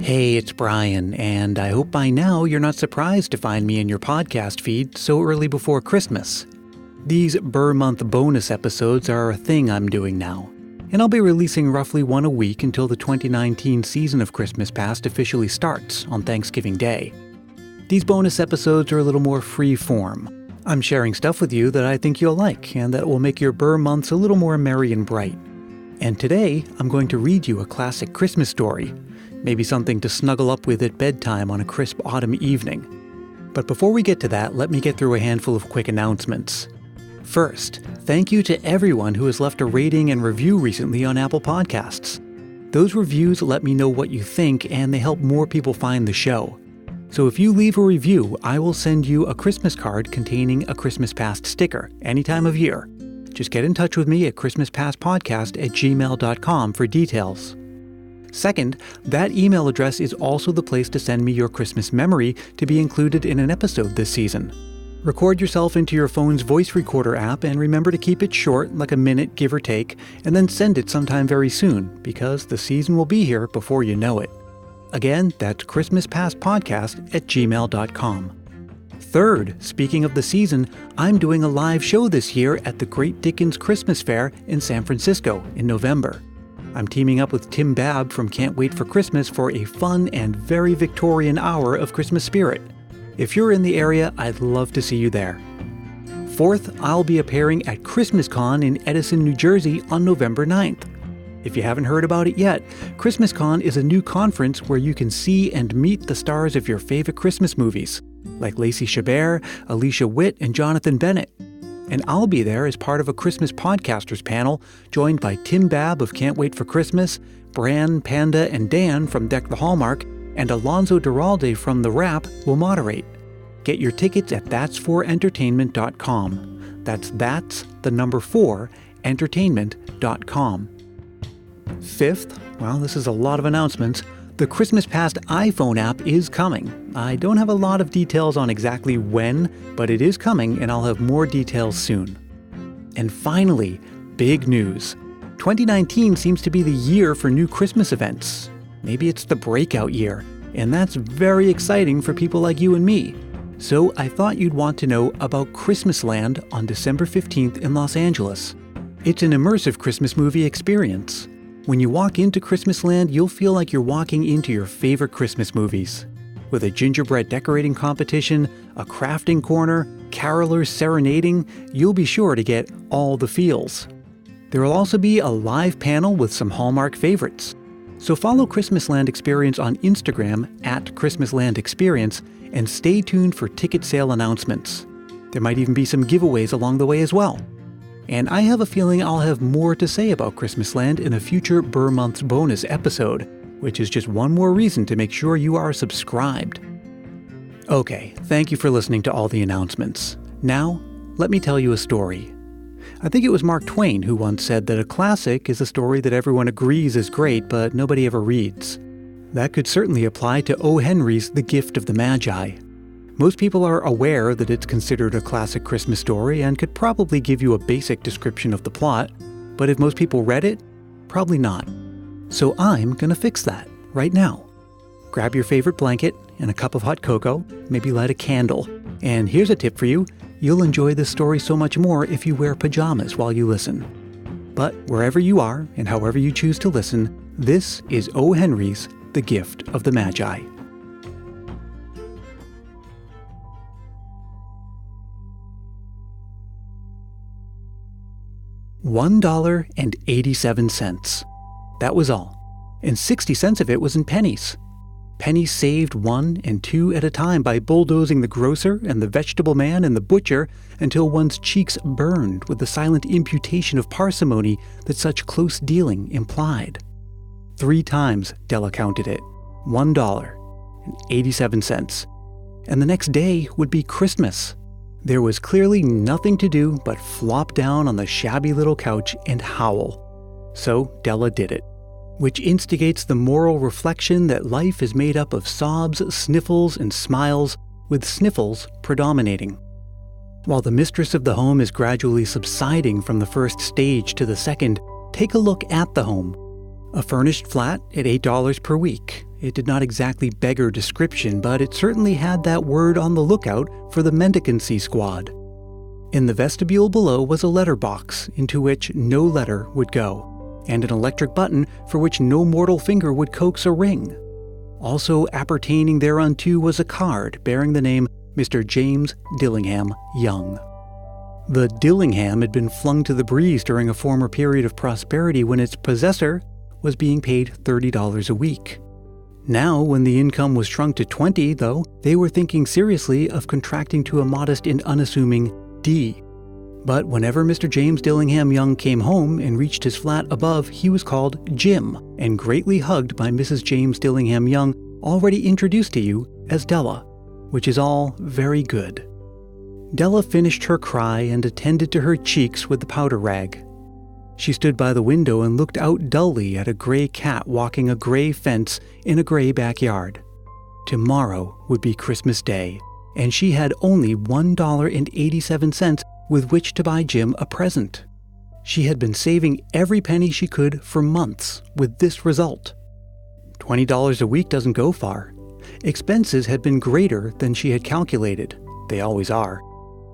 Hey, it's Brian, and I hope by now you're not surprised to find me in your podcast feed so early before Christmas. These Ber Month Bonus episodes are a thing I'm doing now, and I'll be releasing roughly one a week until the 2019 season of Christmas Past officially starts on Thanksgiving Day. These bonus episodes are a little more free form. I'm sharing stuff with you that I think you'll like and that will make your Ber months a little more merry and bright. And today, I'm going to read you a classic Christmas story, maybe something to snuggle up with at bedtime on a crisp autumn evening. But before we get to that, let me get through a handful of quick announcements. First, thank you to everyone who has left a rating and review recently on Apple Podcasts. Those reviews let me know what you think and they help more people find the show. So if you leave a review, I will send you a Christmas card containing a Christmas Past sticker any time of year. Just get in touch with me at christmaspastpodcast@gmail.com for details. Second, that email address is also the place to send me your Christmas memory to be included in an episode this season. Record yourself into your phone's voice recorder app and remember to keep it short, like a minute give or take, and then send it sometime very soon, because the season will be here before you know it. Again, that's christmaspastpodcast@gmail.com. Third, speaking of the season, I'm doing a live show this year at the Great Dickens Christmas Fair in San Francisco in November. I'm teaming up with Tim Babb from Can't Wait for Christmas for a fun and very Victorian hour of Christmas spirit. If you're in the area, I'd love to see you there. Fourth, I'll be appearing at ChristmasCon in Edison, New Jersey on November 9th. If you haven't heard about it yet, ChristmasCon is a new conference where you can see and meet the stars of your favorite Christmas movies, like Lacey Chabert, Alicia Witt, and Jonathan Bennett. And I'll be there as part of a Christmas podcasters panel, joined by Tim Babb of Can't Wait for Christmas, Bran, Panda, and Dan from Deck the Hallmark, and Alonso Duralde from The Wrap will moderate. Get your tickets at that'sforentertainment.com. That's the number 4, entertainment.com. Fifth, well, this is a lot of announcements. The Christmas Past iPhone app is coming. I don't have a lot of details on exactly when, but it is coming and I'll have more details soon. And finally, big news. 2019 seems to be the year for new Christmas events. Maybe it's the breakout year, and that's very exciting for people like you and me. So I thought you'd want to know about Christmasland on December 15th in Los Angeles. It's an immersive Christmas movie experience. When you walk into Christmasland, you'll feel like you're walking into your favorite Christmas movies. With a gingerbread decorating competition, a crafting corner, carolers serenading, you'll be sure to get all the feels. There will also be a live panel with some Hallmark favorites. So follow Christmasland Experience on Instagram @ChristmaslandExperience and stay tuned for ticket sale announcements. There might even be some giveaways along the way as well. And I have a feeling I'll have more to say about Christmasland in a future Ber Months Bonus episode, which is just one more reason to make sure you are subscribed. Okay, thank you for listening to all the announcements. Now, let me tell you a story. I think it was Mark Twain who once said that a classic is a story that everyone agrees is great but nobody ever reads. That could certainly apply to O. Henry's The Gift of the Magi. Most people are aware that it's considered a classic Christmas story and could probably give you a basic description of the plot, but if most people read it, probably not. So I'm gonna fix that right now. Grab your favorite blanket and a cup of hot cocoa, maybe light a candle. And here's a tip for you, you'll enjoy this story so much more if you wear pajamas while you listen. But wherever you are and however you choose to listen, this is O. Henry's The Gift of the Magi. $1.87. That was all. And 60 cents of it was in pennies. Pennies saved 1 and 2 at a time by bulldozing the grocer and the vegetable man and the butcher until one's cheeks burned with the silent imputation of parsimony that such close dealing implied. 3 times Della counted it. $1.87. And the next day would be Christmas. There was clearly nothing to do but flop down on the shabby little couch and howl. So Della did it, which instigates the moral reflection that life is made up of sobs, sniffles, and smiles, with sniffles predominating. While the mistress of the home is gradually subsiding from the first stage to the second, take a look at the home. A furnished flat at $8 per week, It did not exactly beggar description, but it certainly had that word on the lookout for the mendicancy squad. In the vestibule below was a letter box into which no letter would go, and an electric button for which no mortal finger would coax a ring. Also appertaining thereunto was a card bearing the name Mr. James Dillingham Young. The Dillingham had been flung to the breeze during a former period of prosperity when its possessor was being paid $30 a week. Now, when the income was shrunk to $20, though, they were thinking seriously of contracting to a modest and unassuming D. But whenever Mr. James Dillingham Young came home and reached his flat above, he was called Jim and greatly hugged by Mrs. James Dillingham Young, already introduced to you as Della, which is all very good. Della finished her cry and attended to her cheeks with the powder rag. She stood by the window and looked out dully at a gray cat walking a gray fence in a gray backyard. Tomorrow would be Christmas Day, and she had only $1.87 with which to buy Jim a present. She had been saving every penny she could for months with this result. $20 a week doesn't go far. Expenses had been greater than she had calculated. They always are.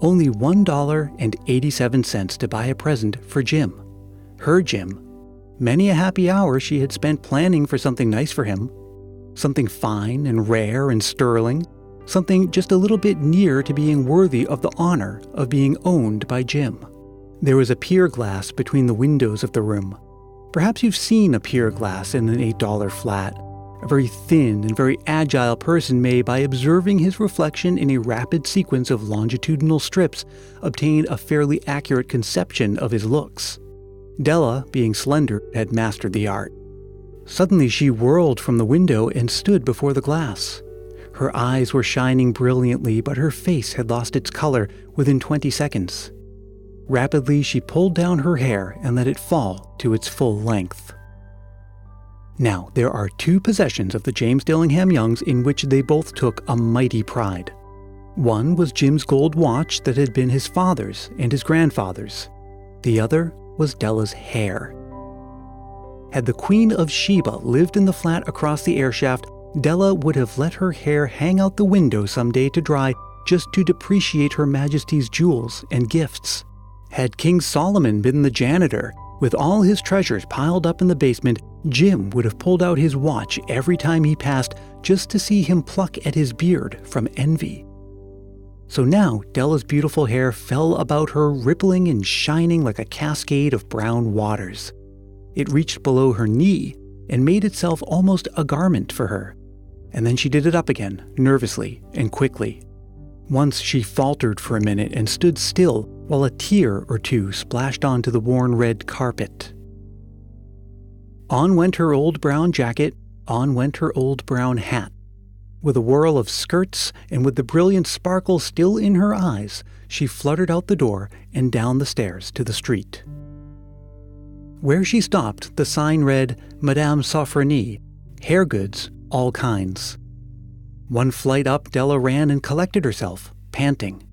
Only $1.87 to buy a present for Jim. Her Jim. Many a happy hour she had spent planning for something nice for him. Something fine and rare and sterling. Something just a little bit near to being worthy of the honor of being owned by Jim. There was a pier glass between the windows of the room. Perhaps you've seen a pier glass in an $8 flat. A very thin and very agile person may, by observing his reflection in a rapid sequence of longitudinal strips, obtain a fairly accurate conception of his looks. Della, being slender, had mastered the art. Suddenly she whirled from the window and stood before the glass. Her eyes were shining brilliantly, but her face had lost its color within 20 seconds. Rapidly she pulled down her hair and let it fall to its full length. Now, there are two possessions of the James Dillingham Youngs in which they both took a mighty pride. One was Jim's gold watch that had been his father's and his grandfather's. The other was Della's hair. Had the Queen of Sheba lived in the flat across the airshaft, Della would have let her hair hang out the window someday to dry just to depreciate Her Majesty's jewels and gifts. Had King Solomon been the janitor, with all his treasures piled up in the basement, Jim would have pulled out his watch every time he passed just to see him pluck at his beard from envy. So now Della's beautiful hair fell about her, rippling and shining like a cascade of brown waters. It reached below her knee and made itself almost a garment for her. And then she did it up again, nervously and quickly. Once she faltered for a minute and stood still while a tear or two splashed onto the worn red carpet. On went her old brown jacket, on went her old brown hat. With a whirl of skirts and with the brilliant sparkle still in her eyes, she fluttered out the door and down the stairs to the street. Where she stopped, the sign read, Madame Sofronie, hair goods, all kinds. One flight up, Della ran and collected herself, panting.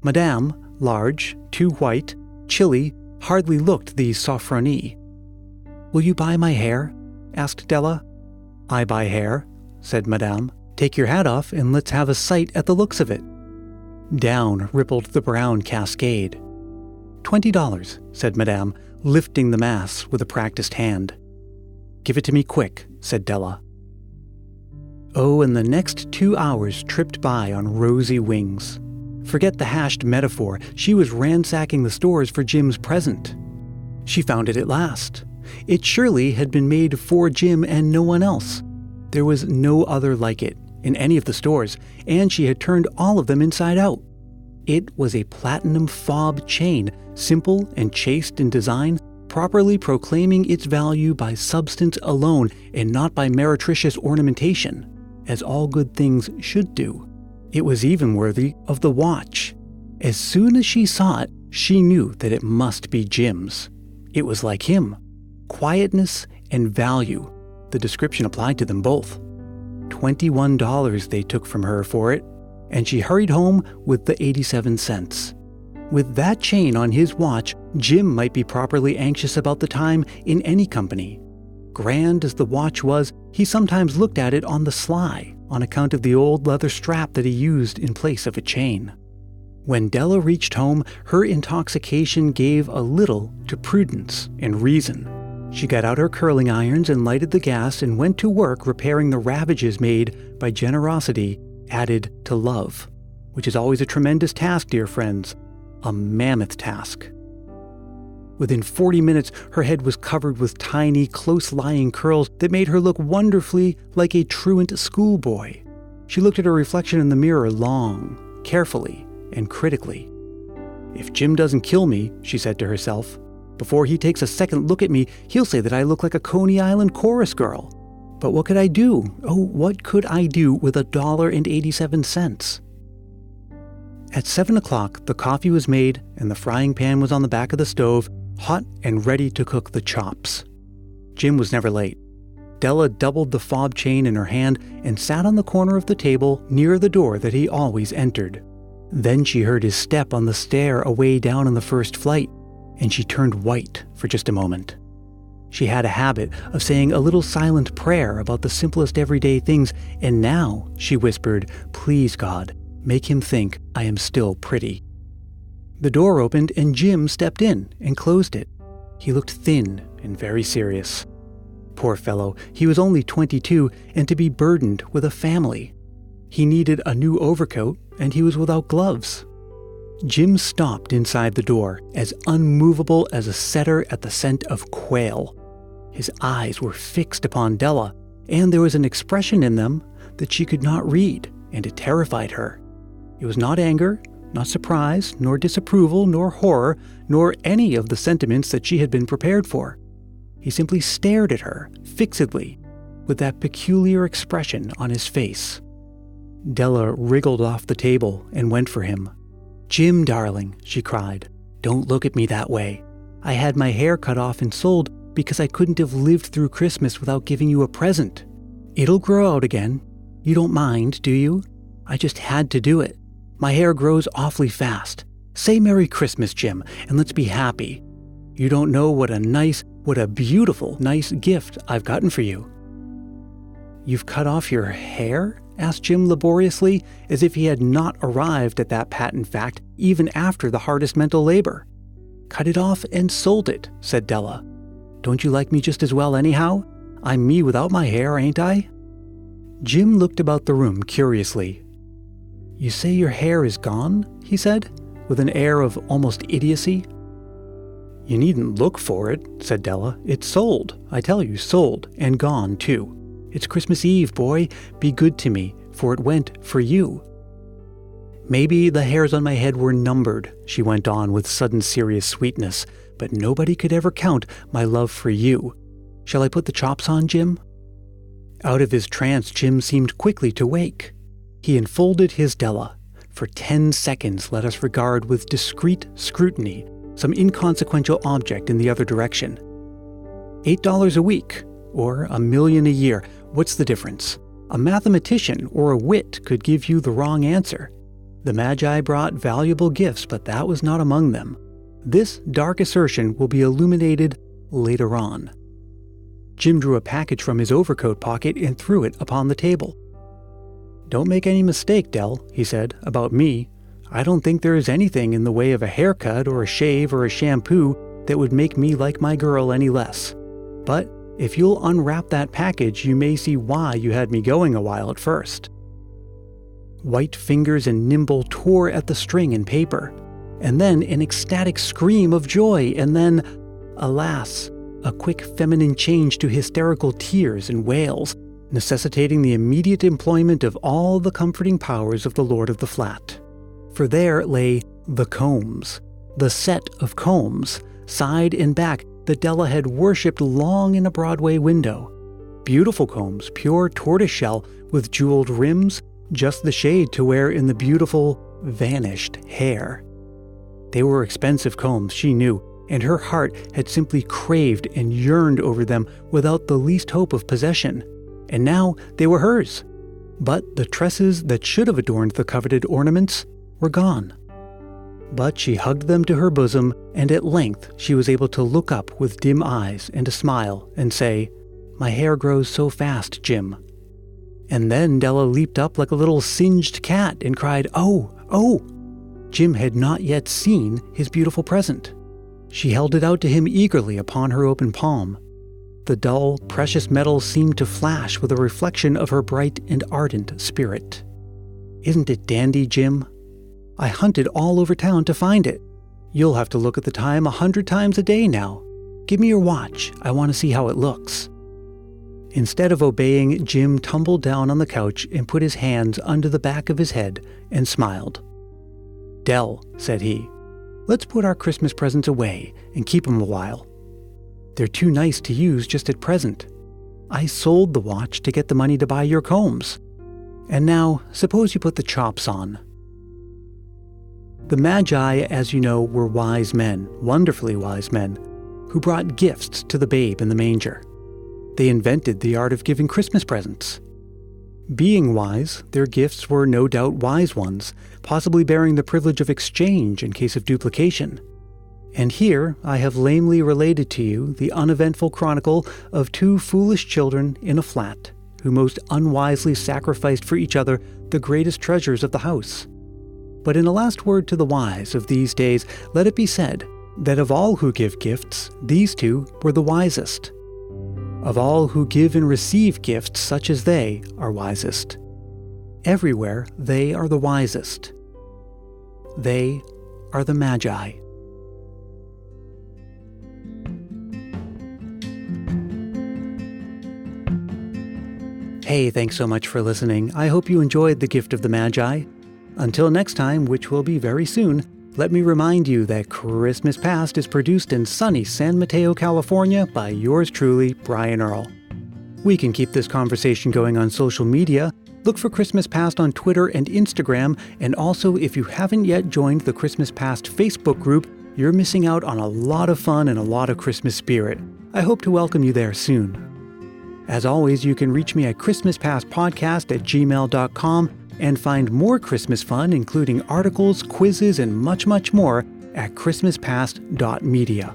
Madame, large, too white, chilly, hardly looked the Sofronie. "Will you buy my hair?" asked Della. "I buy hair," said Madame. "Take your hat off and let's have a sight at the looks of it." Down rippled the brown cascade. $20, said Madame, lifting the mass with a practiced hand. "Give it to me quick," said Della. Oh, and the next 2 hours tripped by on rosy wings. Forget the hashed metaphor, she was ransacking the stores for Jim's present. She found it at last. It surely had been made for Jim and no one else. There was no other like it in any of the stores, and she had turned all of them inside out. It was a platinum fob chain, simple and chaste in design, properly proclaiming its value by substance alone and not by meretricious ornamentation, as all good things should do. It was even worthy of the watch. As soon as she saw it, she knew that it must be Jim's. It was like him. Quietness and value. The description applied to them both. $21 they took from her for it, and she hurried home with the 87 cents. With that chain on his watch, Jim might be properly anxious about the time in any company. Grand as the watch was, he sometimes looked at it on the sly on account of the old leather strap that he used in place of a chain. When Della reached home, her intoxication gave a little to prudence and reason. She got out her curling irons and lighted the gas and went to work repairing the ravages made by generosity added to love, which is always a tremendous task, dear friends, a mammoth task. Within 40 minutes, her head was covered with tiny, close-lying curls that made her look wonderfully like a truant schoolboy. She looked at her reflection in the mirror long, carefully, and critically. "If Jim doesn't kill me," she said to herself, "before he takes a second look at me, he'll say that I look like a Coney Island chorus girl. But what could I do? Oh, what could I do with $1.87? At 7 o'clock, the coffee was made and the frying pan was on the back of the stove, hot and ready to cook the chops. Jim was never late. Della doubled the fob chain in her hand and sat on the corner of the table near the door that he always entered. Then she heard his step on the stair away down on the first flight, and she turned white for just a moment. She had a habit of saying a little silent prayer about the simplest everyday things, and now she whispered, "Please, God, make him think I am still pretty." The door opened and Jim stepped in and closed it. He looked thin and very serious. Poor fellow, he was only 22 and to be burdened with a family. He needed a new overcoat and he was without gloves. Jim stopped inside the door, as unmovable as a setter at the scent of quail. His eyes were fixed upon Della, and there was an expression in them that she could not read, and it terrified her. It was not anger, not surprise, nor disapproval, nor horror, nor any of the sentiments that she had been prepared for. He simply stared at her, fixedly, with that peculiar expression on his face. Della wriggled off the table and went for him. "Jim, darling," she cried, "don't look at me that way. I had my hair cut off and sold because I couldn't have lived through Christmas without giving you a present. It'll grow out again. You don't mind, do you? I just had to do it. My hair grows awfully fast. Say Merry Christmas, Jim, and let's be happy. You don't know what a beautiful, nice gift I've gotten for you." "You've cut off your hair?" asked Jim laboriously, as if he had not arrived at that patent fact even after the hardest mental labor. "Cut it off and sold it," said Della. "Don't you like me just as well anyhow? I'm me without my hair, ain't I?" Jim looked about the room curiously. "You say your hair is gone?" he said, with an air of almost idiocy. "You needn't look for it," said Della. "It's sold. I tell you, sold, and gone, too. It's Christmas Eve, boy. Be good to me, for it went for you." "Maybe the hairs on my head were numbered," she went on with sudden serious sweetness, "but nobody could ever count my love for you. Shall I put the chops on, Jim?" Out of his trance, Jim seemed quickly to wake. He enfolded his Della. For 10 seconds, let us regard with discreet scrutiny some inconsequential object in the other direction. $8 a week, or $1 million a year. What's the difference? A mathematician or a wit could give you the wrong answer. The Magi brought valuable gifts, but that was not among them. This dark assertion will be illuminated later on. Jim drew a package from his overcoat pocket and threw it upon the table. "Don't make any mistake, Dell," he said, "about me. I don't think there is anything in the way of a haircut or a shave or a shampoo that would make me like my girl any less. But if you'll unwrap that package, you may see why you had me going a while at first." White fingers and nimble tore at the string and paper, and then an ecstatic scream of joy, and then, alas, a quick feminine change to hysterical tears and wails, necessitating the immediate employment of all the comforting powers of the Lord of the Flat. For there lay the combs, the set of combs, side and back, that Della had worshipped long in a Broadway window. Beautiful combs, pure tortoiseshell, with jeweled rims, just the shade to wear in the beautiful, vanished hair. They were expensive combs, she knew, and her heart had simply craved and yearned over them without the least hope of possession. And now they were hers. But the tresses that should have adorned the coveted ornaments were gone. But she hugged them to her bosom, and at length she was able to look up with dim eyes and a smile and say, My hair grows so fast, Jim." And then Della leaped up like a little singed cat and cried, "Oh, oh!" Jim had not yet seen his beautiful present. She held it out to him eagerly upon her open palm. The dull, precious metal seemed to flash with a reflection of her bright and ardent spirit. "Isn't it dandy, Jim? I hunted all over town to find it. You'll have to look at the time 100 times a day now. Give me your watch. I want to see how it looks." Instead of obeying, Jim tumbled down on the couch and put his hands under the back of his head and smiled. "Dell," said he, "let's put our Christmas presents away and keep them a while. They're too nice to use just at present. I sold the watch to get the money to buy your combs. And now, suppose you put the chops on." The Magi, as you know, were wise men, wonderfully wise men, who brought gifts to the babe in the manger. They invented the art of giving Christmas presents. Being wise, their gifts were no doubt wise ones, possibly bearing the privilege of exchange in case of duplication. And here I have lamely related to you the uneventful chronicle of two foolish children in a flat, who most unwisely sacrificed for each other the greatest treasures of the house. But in a last word to the wise of these days, let it be said that of all who give gifts, these two were the wisest. Of all who give and receive gifts such as they are wisest. Everywhere they are the wisest. They are the Magi. Hey, thanks so much for listening. I hope you enjoyed The Gift of the Magi. Until next time, which will be very soon, let me remind you that Christmas Past is produced in sunny San Mateo, California by yours truly, Brian Earl. We can keep this conversation going on social media. Look for Christmas Past on Twitter and Instagram, and also if you haven't yet joined the Christmas Past Facebook group, you're missing out on a lot of fun and a lot of Christmas spirit. I hope to welcome you there soon. As always, you can reach me at christmaspastpodcast@gmail.com and find more Christmas fun, including articles, quizzes, and much, much more at christmaspast.media.